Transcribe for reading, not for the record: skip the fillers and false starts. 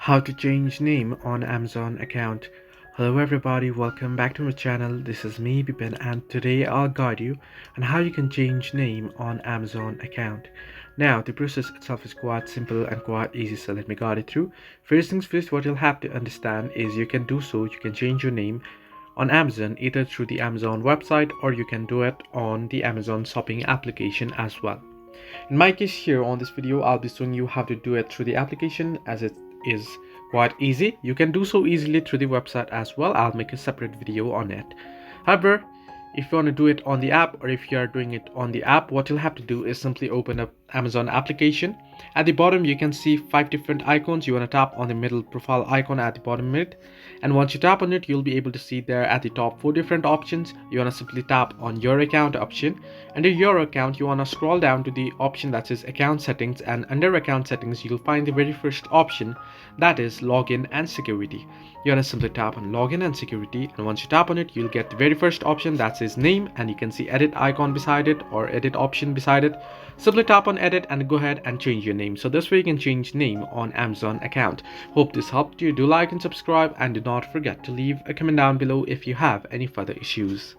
How to change name on Amazon account. Hello everybody, welcome back to my channel. This is me Bipin, and today I'll guide you on how you can change name on Amazon account. Now the process itself is quite simple and quite easy, so let me guide it through. First things first, what you'll have to understand is you can change your name on Amazon either through the Amazon website, or you can do it on the Amazon shopping application as well. In my case, here on this video I'll be showing you how to do it through the application, as it is quite easy. You can do so easily through the website as well. I'll make a separate video on it. However, if you want to do it on the app, or if you are doing it on the app, what you'll have to do is simply open up Amazon application. At the bottom you can see 5 different icons. You want to tap on the middle profile icon at the bottom of it, and once you tap on it, you'll be able to see there at the top 4 different options. You want to simply tap on your account option. Under your account, you want to scroll down to the option that says account settings, and under account settings you'll find the very first option, that is login and security. You want to simply tap on login and security, and once you tap on it, you'll get the very first option that says name, and you can see edit icon beside it, or edit option beside it. Simply tap on edit and go ahead and change your name. So this way you can change name on Amazon account. Hope this helped you. Do like and subscribe, and do not forget to leave a comment down below if you have any further issues.